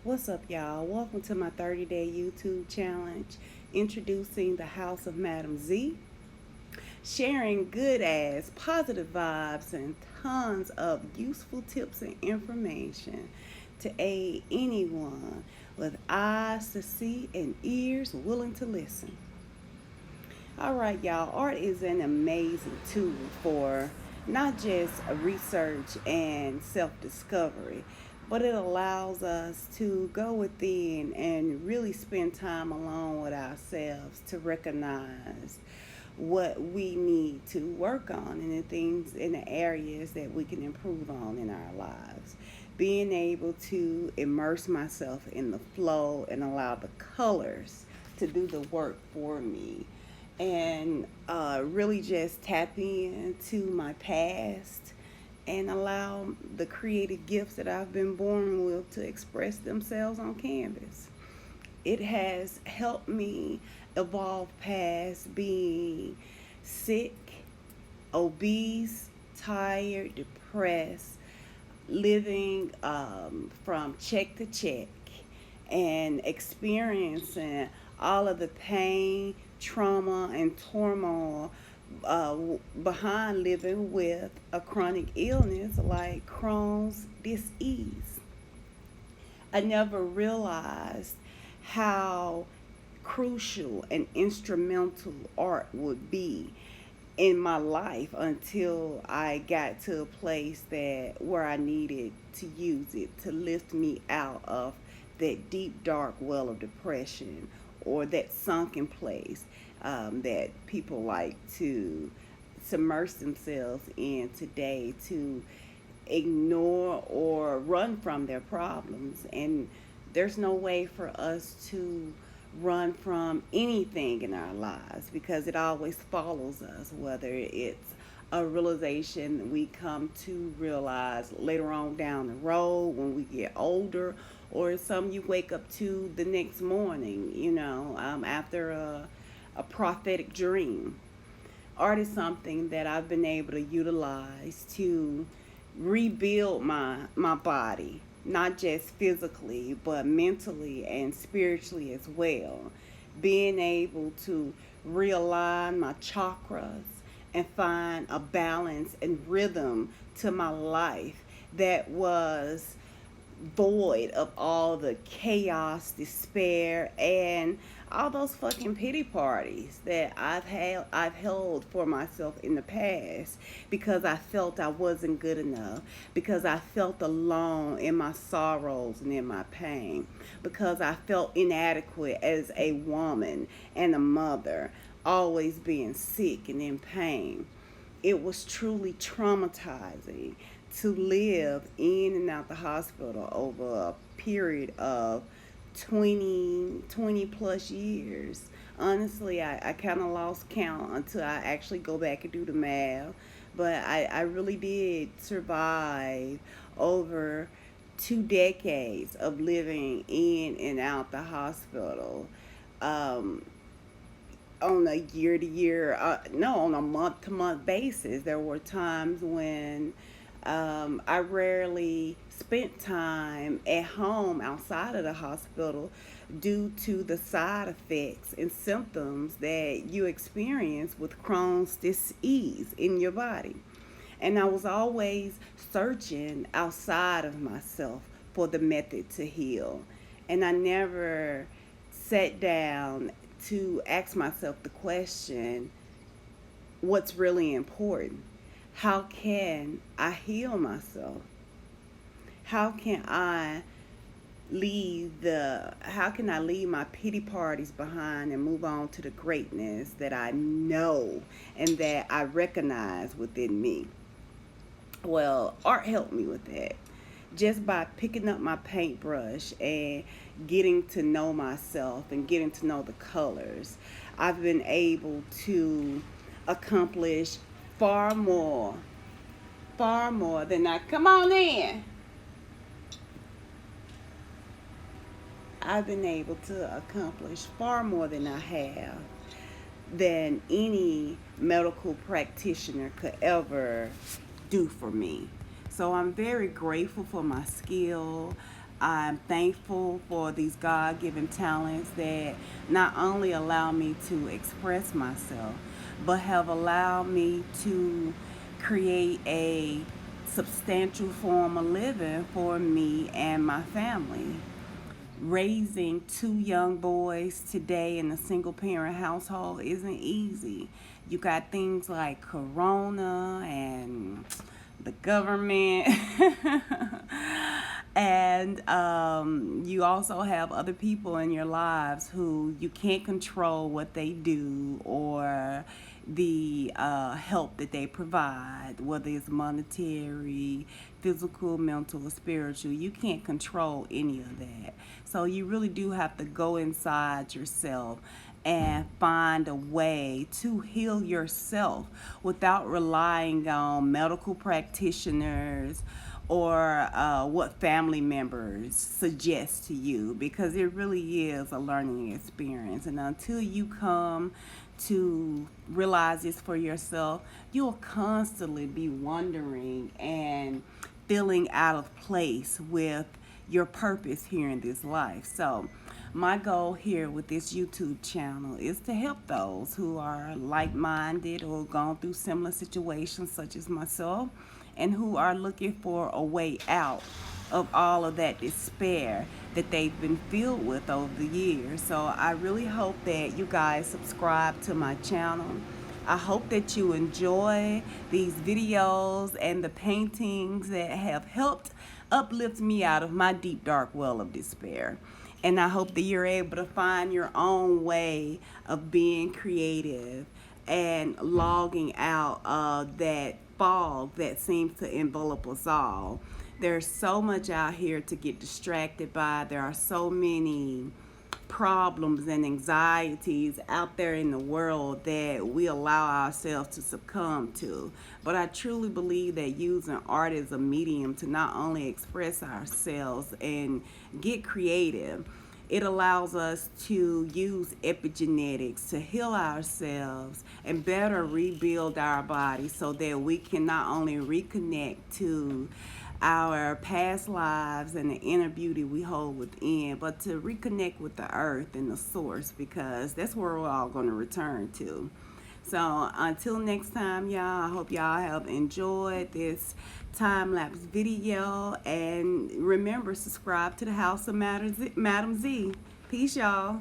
What's up, y'all? Welcome to my 30-day YouTube challenge, introducing the House of Madam Z, sharing good ass, positive vibes, and tons of useful tips and information to aid anyone with eyes to see and ears willing to listen. All right, y'all. Art is an amazing tool for not just research and self discovery, but it allows us to go within and really spend time alone with ourselves to recognize what we need to work on and the things in the areas that we can improve on in our lives. Being able to immerse myself in the flow and allow the colors to do the work for me and really just tap into my past and allow the creative gifts that I've been born with to express themselves on canvas. It has helped me evolve past being sick, obese, tired, depressed, living from check to check and experiencing all of the pain, trauma, and turmoil behind living with a chronic illness like Crohn's disease. I never realized how crucial and instrumental art would be in my life until I got to a place that where I needed to use it to lift me out of that deep dark well of depression or that sunken place that people like to submerge themselves in today to ignore or run from their problems. And there's no way for us to run from anything in our lives because it always follows us, whether it's a realization we come to realize later on down the road when we get older, or it's something you wake up to the next morning, after a prophetic dream. Art is something that I've been able to utilize to rebuild my body, not just physically, but mentally and spiritually as well. Being able to realign my chakras and find a balance and rhythm to my life that was void of all the chaos, despair, and all those fucking pity parties that I've held for myself in the past because I felt I wasn't good enough, because I felt alone in my sorrows and in my pain, because I felt inadequate as a woman and a mother, always being sick and in pain. It was truly traumatizing to live in and out the hospital over a period of 20 plus years. Honestly, I kind of lost count until I actually go back and do the math. But I really did survive over 2 decades of living in and out the hospital. Um, on a year to year, no, on a month to month basis. There were times when I rarely spent time at home outside of the hospital due to the side effects and symptoms that you experience with Crohn's disease in your body. And I was always searching outside of myself for the method to heal. And I never sat down to ask myself the question, what's really important? How can I heal myself? How can I how can I leave my pity parties behind and move on to the greatness that I know and that I recognize within me? Well, art helped me with that. Just by picking up my paintbrush and getting to know myself and getting to know the colors, I've been able to accomplish far more, far more than I. Come on in. I've been able to accomplish far more than I have than any medical practitioner could ever do for me. So I'm very grateful for my skill. I'm thankful for these God-given talents that not only allow me to express myself, but have allowed me to create a substantial form of living for me and my family. Raising two young boys today in a single parent household isn't easy. You got things like corona and the government and you also have other people in your lives who you can't control what they do or the help that they provide, whether it's monetary, physical, mental, or spiritual. You can't control any of that. So you really do have to go inside yourself and find a way to heal yourself without relying on medical practitioners or what family members suggest to you, because it really is a learning experience. And until you come to realize this for yourself, you'll constantly be wondering and feeling out of place with your purpose here in this life. So, my goal here with this YouTube channel is to help those who are like minded or gone through similar situations, such as myself, and who are looking for a way out of all of that despair that they've been filled with over the years. So I really hope that you guys subscribe to my channel. I hope that you enjoy these videos and the paintings that have helped uplift me out of my deep dark well of despair. And I hope that you're able to find your own way of being creative and logging out of that fog that seems to envelop us all. There's so much out here to get distracted by. There are so many problems and anxieties out there in the world that we allow ourselves to succumb to. But I truly believe that using art as a medium to not only express ourselves and get creative, it allows us to use epigenetics to heal ourselves and better rebuild our body so that we can not only reconnect to our past lives and the inner beauty we hold within, but to reconnect with the earth and the source, because that's where we're all going to return to. So until next time, y'all, I hope y'all have enjoyed this time-lapse video. And remember, subscribe to the House of Madamn Z. Peace, y'all.